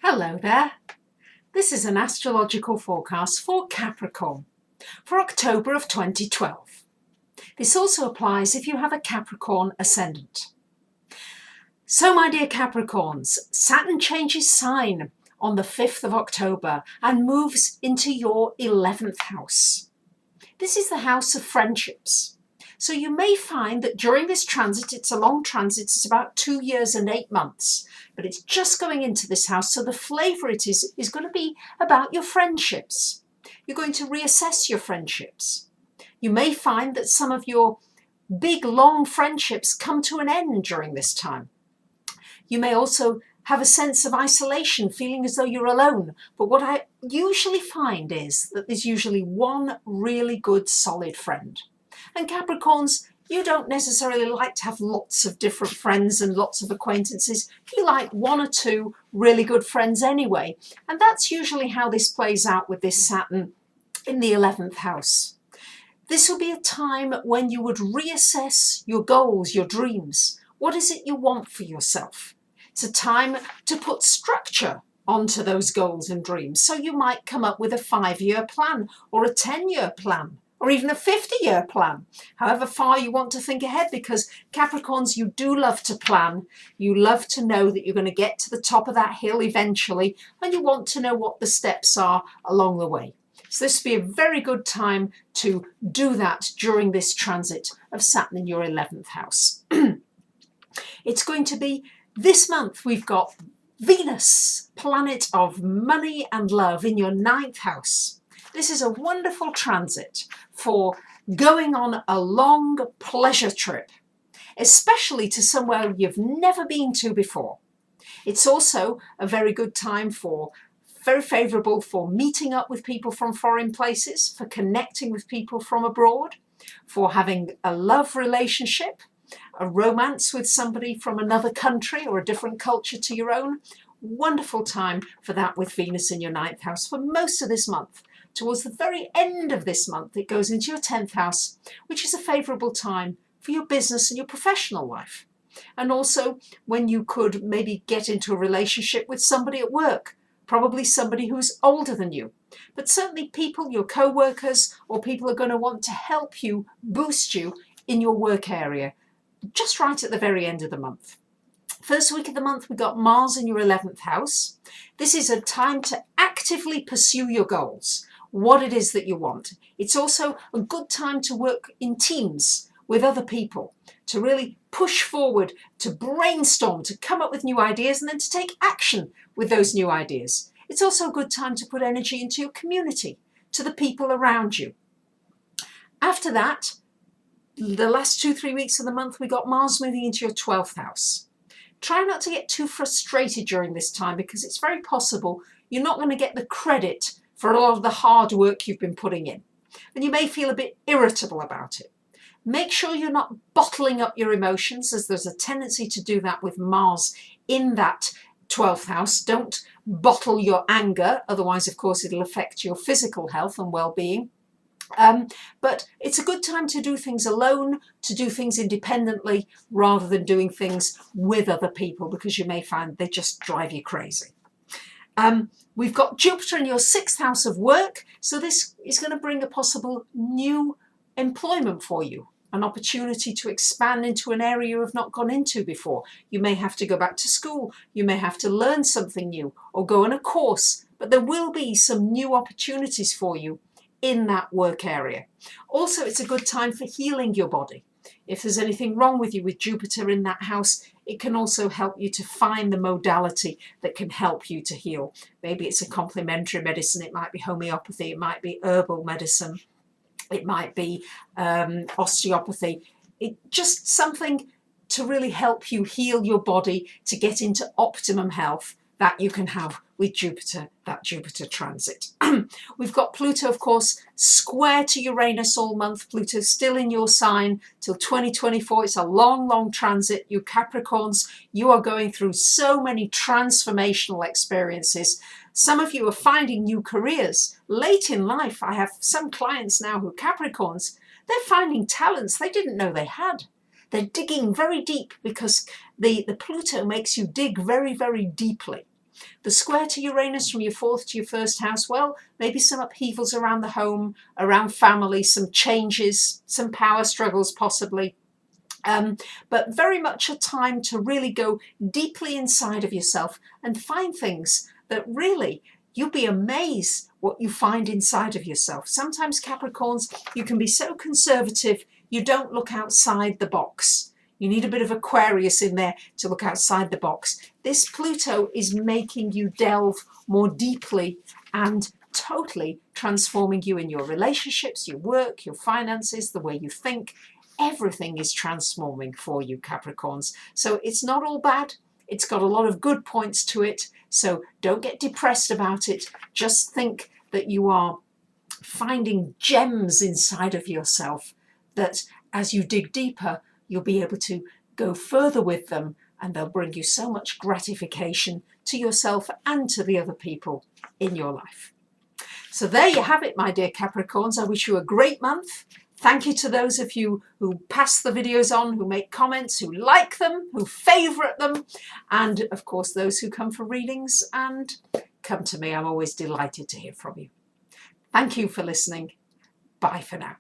Hello there. This is an astrological forecast for Capricorn for October of 2012. This also applies if you have a Capricorn ascendant. So my dear Capricorns, Saturn changes sign on the 5th of October and moves into your 11th house. This is the house of friendships. So you may find that during this transit, it's a long transit, it's about 2 years and 8 months, but it's just going into this house. So the flavour it is going to be about your friendships. You're going to reassess your friendships. You may find that some of your big, long friendships come to an end during this time. You may also have a sense of isolation, feeling as though you're alone. But what I usually find is that there's usually one really good, solid friend. And Capricorns, you don't necessarily like to have lots of different friends and lots of acquaintances. You like one or two really good friends anyway. And that's usually how this plays out with this Saturn in the 11th house. This will be a time when you would reassess your goals, your dreams. What is it you want for yourself? It's a time to put structure onto those goals and dreams. So you might come up with a 5-year plan or a 10-year plan, or even a 50-year plan, however far you want to think ahead, because Capricorns, you do love to plan. You love to know that you're going to get to the top of that hill eventually, and you want to know what the steps are along the way. So this would be a very good time to do that during this transit of Saturn in your 11th house. It's going to be this month. We've got Venus, planet of money and love, in your 9th house. This is a wonderful transit for going on a long pleasure trip, especially to somewhere you've never been to before. It's also a very good time very favourable for meeting up with people from foreign places, for connecting with people from abroad, for having a love relationship, a romance with somebody from another country or a different culture to your own. Wonderful time for that with Venus in your 9th house for most of this month. Towards the very end of this month, it goes into your 10th house, which is a favourable time for your business and your professional life. And also when you could maybe get into a relationship with somebody at work, probably somebody who's older than you. But certainly people, your co-workers, or people are going to want to help you, boost you in your work area, just right at the very end of the month. First week of the month, we got Mars in your 11th house. This is a time to actively pursue your goals, what it is that you want. It's also a good time to work in teams with other people, to really push forward, to brainstorm, to come up with new ideas, and then to take action with those new ideas. It's also a good time to put energy into your community, to the people around you. After that, the last 2-3 weeks of the month, we got Mars moving into your 12th house. Try not to get too frustrated during this time, because it's very possible you're not going to get the credit for a lot of the hard work you've been putting in. And you may feel a bit irritable about it. Make sure you're not bottling up your emotions, as there's a tendency to do that with Mars in that 12th house. Don't bottle your anger, otherwise, of course, it'll affect your physical health and well-being. But it's a good time to do things alone, to do things independently, rather than doing things with other people, because you may find they just drive you crazy. We've got Jupiter in your 6th house of work, so this is going to bring a possible new employment for you, an opportunity to expand into an area you have not gone into before. You may have to go back to school, you may have to learn something new or go on a course, but there will be some new opportunities for you in that work area. Also, it's a good time for healing your body. If there's anything wrong with you with Jupiter in that house, it can also help you to find the modality that can help you to heal. Maybe it's a complementary medicine, it might be homeopathy, it might be herbal medicine, it might be osteopathy. Just something to really help you heal your body, to get into optimum health, that you can have with Jupiter, that Jupiter transit. We've got Pluto, of course, square to Uranus all month. Pluto's still in your sign till 2024. It's a long, long transit. You Capricorns, you are going through so many transformational experiences. Some of you are finding new careers late in life. I have some clients now who are Capricorns. They're finding talents they didn't know they had. They're digging very deep, because the Pluto makes you dig very, very deeply. The square to Uranus from your 4th to your 1st house, well, maybe some upheavals around the home, around family, some changes, some power struggles possibly. But very much a time to really go deeply inside of yourself and find things that really you'll be amazed what you find inside of yourself. Sometimes Capricorns, you can be so conservative, you don't look outside the box. You need a bit of Aquarius in there to look outside the box. This Pluto is making you delve more deeply and totally transforming you in your relationships, your work, your finances, the way you think. Everything is transforming for you, Capricorns. So it's not all bad. It's got a lot of good points to it. So don't get depressed about it. Just think that you are finding gems inside of yourself that as you dig deeper, you'll be able to go further with them, and they'll bring you so much gratification to yourself and to the other people in your life. So there you have it, my dear Capricorns. I wish you a great month. Thank you to those of you who pass the videos on, who make comments, who like them, who favourite them, and of course those who come for readings and come to me. I'm always delighted to hear from you. Thank you for listening. Bye for now.